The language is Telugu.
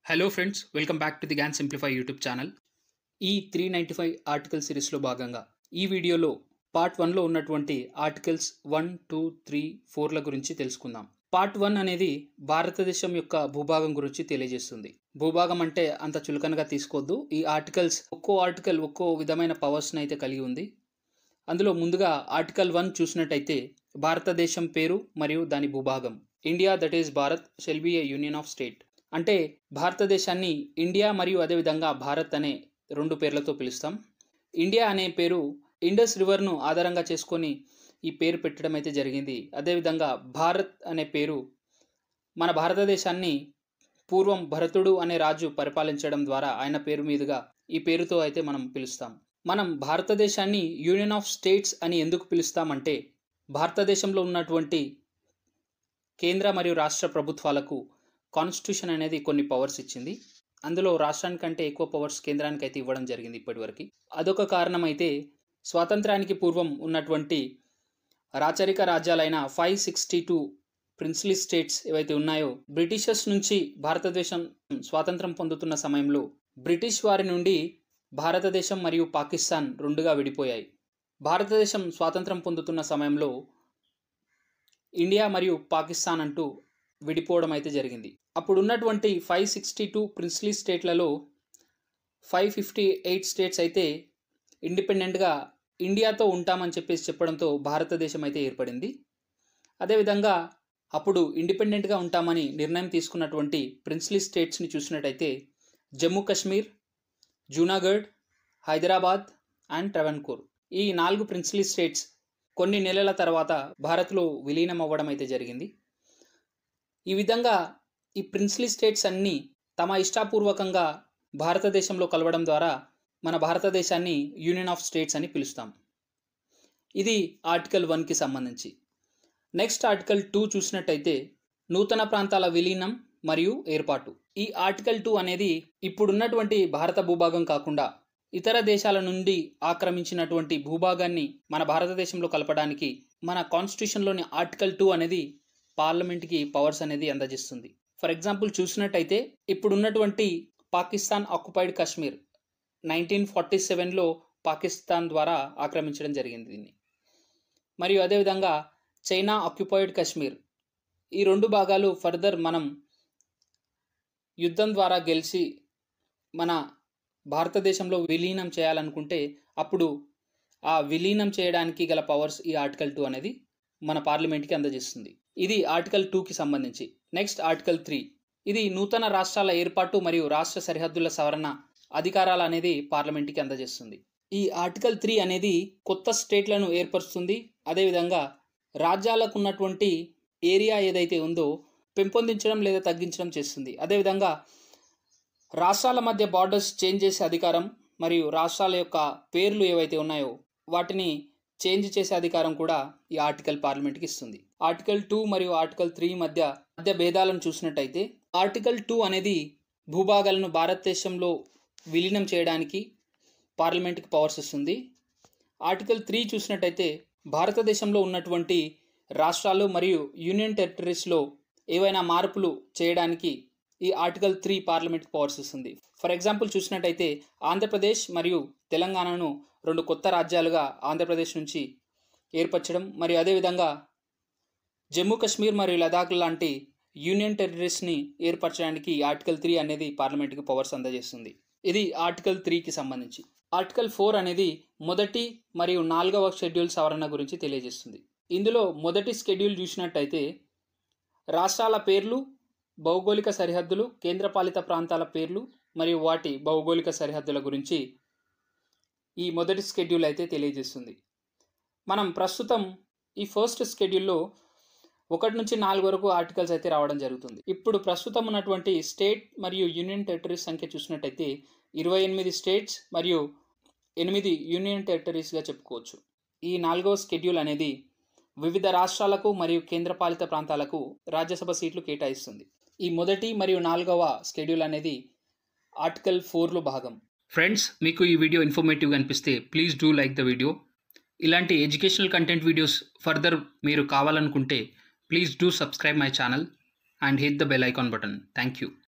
Hello friends, welcome back to the Gyan simplify YouTube channel. ఈ 395 ఆర్టికల్ సిరీస్లో భాగంగా ఈ వీడియోలో పార్ట్ 1లో ఉన్నటువంటి ఆర్టికల్స్ 1, 2, 3, 4ల గురించి తెలుసుకుందాం. పార్ట్ 1 అనేది భారతదేశం యొక్క భూభాగం గురించి తెలియజేస్తుంది. భూభాగం అంటే అంత చులకనగా తీసుకోవద్దు. ఈ ఆర్టికల్ ఒక్కో విధమైన పవర్స్ని అయితే కలిగి ఉంది. అందులో ముందుగా ఆర్టికల్ 1 చూసినట్టయితే భారతదేశం పేరు మరియు దాని భూభాగం. India, that is Bharat, shall be A union of state. అంటే భారతదేశాన్ని ఇండియా మరియు అదేవిధంగా భారత్ అనే రెండు పేర్లతో పిలుస్తాం. ఇండియా అనే పేరు ఇండస్ రివర్ను ఆధారంగా చేసుకొని ఈ పేరు పెట్టడం అయితే జరిగింది. అదేవిధంగా భారత్ అనే పేరు మన భారతదేశాన్ని పూర్వం భరతుడు అనే రాజు పరిపాలించడం ద్వారా ఆయన పేరు మీదుగా ఈ పేరుతో అయితే మనం పిలుస్తాం. మనం భారతదేశాన్ని యూనియన్ ఆఫ్ స్టేట్స్ అని ఎందుకు పిలుస్తామంటే భారతదేశంలో ఉన్నటువంటి కేంద్ర మరియు రాష్ట్ర ప్రభుత్వాలకు కాన్స్టిట్యూషన్ అనేది కొన్ని పవర్స్ ఇచ్చింది. అందులో రాష్ట్రానికంటే ఎక్కువ పవర్స్ కేంద్రానికి అయితే ఇవ్వడం జరిగింది ఇప్పటివరకు. అదొక కారణం అయితే స్వాతంత్రానికి పూర్వం ఉన్నటువంటి రాచరిక రాజ్యాలైన 562 ప్రిన్స్లీ స్టేట్స్ ఏవైతే ఉన్నాయో బ్రిటిషర్స్ నుంచి భారతదేశం స్వాతంత్రం పొందుతున్న సమయంలో బ్రిటిష్ వారి నుండి భారతదేశం మరియు పాకిస్తాన్ రెండుగా విడిపోయాయి. భారతదేశం స్వాతంత్రం పొందుతున్న సమయంలో ఇండియా మరియు పాకిస్తాన్ అంటూ విడిపోవడం అయితే జరిగింది. అప్పుడు ఉన్నటువంటి 562 ప్రిన్స్లీ స్టేట్లలో 558 స్టేట్స్ అయితే ఇండిపెండెంట్గా ఇండియాతో ఉంటామని చెప్పడంతో భారతదేశం అయితే ఏర్పడింది. అదేవిధంగా అప్పుడు ఇండిపెండెంట్గా ఉంటామని నిర్ణయం తీసుకున్నటువంటి ప్రిన్స్లీ స్టేట్స్ని చూసినట్టయితే జమ్మూ కాశ్మీర్, జూనాగఢ్, హైదరాబాద్ అండ్ ట్రావెన్కోర్. ఈ 4 ప్రిన్స్లీ స్టేట్స్ కొన్ని నెలల తర్వాత భారత్లో విలీనం అవ్వడం అయితే జరిగింది. ఈ విధంగా ఈ ప్రిన్స్లీ స్టేట్స్ అన్నీ తమ ఇష్టాపూర్వకంగా భారతదేశంలో కలవడం ద్వారా మన భారతదేశాన్ని యూనియన్ ఆఫ్ స్టేట్స్ అని పిలుస్తాం. ఇది ఆర్టికల్ 1కి సంబంధించి. నెక్స్ట్ ఆర్టికల్ 2 చూసినట్టయితే నూతన ప్రాంతాల విలీనం మరియు ఏర్పాటు. ఈ ఆర్టికల్ 2 అనేది ఇప్పుడున్నటువంటి భారత భూభాగం కాకుండా ఇతర దేశాల నుండి ఆక్రమించినటువంటి భూభాగాన్ని మన భారతదేశంలో కలపడానికి మన కాన్స్టిట్యూషన్లోని ఆర్టికల్ 2 అనేది పార్లమెంట్కి పవర్స్ అనేది అందజేస్తుంది. ఫర్ ఎగ్జాంపుల్ చూసినట్టయితే ఇప్పుడున్నటువంటి పాకిస్తాన్ ఆక్యుపైడ్ కాశ్మీర్ 1947లో పాకిస్తాన్ ద్వారా ఆక్రమించడం జరిగింది దీన్ని. మరియు అదేవిధంగా చైనా ఆక్యుపైడ్ కాశ్మీర్, ఈ రెండు భాగాలు ఫర్దర్ మనం యుద్ధం ద్వారా గెలిచి మన భారతదేశంలో విలీనం చేయాలనుకుంటే అప్పుడు ఆ విలీనం చేయడానికి గల పవర్స్ ఈ ఆర్టికల్ 2 అనేది మన పార్లమెంట్కి అందజేస్తుంది. ఇది ఆర్టికల్ 2కి సంబంధించి. Next article 3. ఇది నూతన రాష్ట్రాల ఏర్పాటు మరియు రాష్ట్ర సరిహద్దుల సవరణ అధికారాలు అనేది పార్లమెంట్కి అందజేస్తుంది. ఈ ఆర్టికల్ 3 అనేది కొత్త స్టేట్లను ఏర్పరుస్తుంది. అదేవిధంగా రాజ్యాలకు ఉన్నటువంటి ఏరియా ఏదైతే ఉందో పెంపొందించడం లేదా తగ్గించడం చేస్తుంది. అదేవిధంగా రాష్ట్రాల మధ్య బార్డర్స్ చేంజ్ చేసే అధికారం మరియు రాష్ట్రాల యొక్క పేర్లు ఏవైతే ఉన్నాయో వాటిని చేంజ్ చేసే అధికారం కూడా ఈ ఆర్టికల్ పార్లమెంట్కి ఇస్తుంది. ఆర్టికల్ 2 మరియు ఆర్టికల్ 3 మధ్య భేదాలను చూసినట్టయితే ఆర్టికల్ 2 అనేది భూభాగాలను భారతదేశంలో విలీనం చేయడానికి పార్లమెంట్కి పవర్స్ ఇస్తుంది. ఆర్టికల్ 3 చూసినట్టయితే భారతదేశంలో ఉన్నటువంటి రాష్ట్రాలు మరియు యూనియన్ టెరిటరీస్లో ఏవైనా మార్పులు చేయడానికి ఈ ఆర్టికల్ 3 పార్లమెంట్కి పవర్స్ ఇస్తుంది. ఫర్ ఎగ్జాంపుల్ చూసినట్టయితే ఆంధ్రప్రదేశ్ మరియు తెలంగాణను 2 కొత్త రాజ్యాలుగా ఆంధ్రప్రదేశ్ నుంచి ఏర్పరచడం మరియు అదేవిధంగా జమ్మూ కాశ్మీర్ మరియు లదాఖ్ లాంటి యూనియన్ టెరిటరీస్ని ఏర్పరచడానికి ఆర్టికల్ 3 అనేది పార్లమెంట్కి పవర్స్ అందజేస్తుంది. ఇది ఆర్టికల్ 3కి సంబంధించి. ఆర్టికల్ 4 అనేది మొదటి మరియు 4వ షెడ్యూల్ సవరణ గురించి తెలియజేస్తుంది. ఇందులో మొదటి షెడ్యూల్ చూసినట్టయితే రాష్ట్రాల పేర్లు, భౌగోళిక సరిహద్దులు, కేంద్రపాలిత ప్రాంతాల పేర్లు మరియు వాటి భౌగోళిక సరిహద్దుల గురించి ఈ మొదటి షెడ్యూల్ అయితే తెలియజేస్తుంది. మనం ప్రస్తుతం ఈ ఫస్ట్ షెడ్యూల్లో 1 నుంచి 4 వరకు ఆర్టికల్స్ అయితే రావడం జరుగుతుంది. ఇప్పుడు ప్రస్తుతం ఉన్నటువంటి స్టేట్ మరియు యూనియన్ టెరిటరీస్ సంఖ్య చూసినట్టయితే 28 స్టేట్స్ మరియు 8 యూనియన్ టెరిటరీస్గా చెప్పుకోవచ్చు. ఈ 4వ షెడ్యూల్ అనేది వివిధ రాష్ట్రాలకు మరియు కేంద్రపాలిత ప్రాంతాలకు రాజ్యసభ సీట్లు కేటాయిస్తుంది. ఈ మొదటి మరియు 4వ షెడ్యూల్ అనేది ఆర్టికల్ 4లో భాగం. ఫ్రెండ్స్, మీకు ఈ వీడియో ఇన్ఫర్మేటివ్గా అనిపిస్తే please do like the video. ఇలాంటి ఎడ్యుకేషనల్ కంటెంట్ వీడియోస్ ఫర్దర్ మీరు కావాలనుకుంటే please do subscribe my channel and hit the bell icon button. Thank you.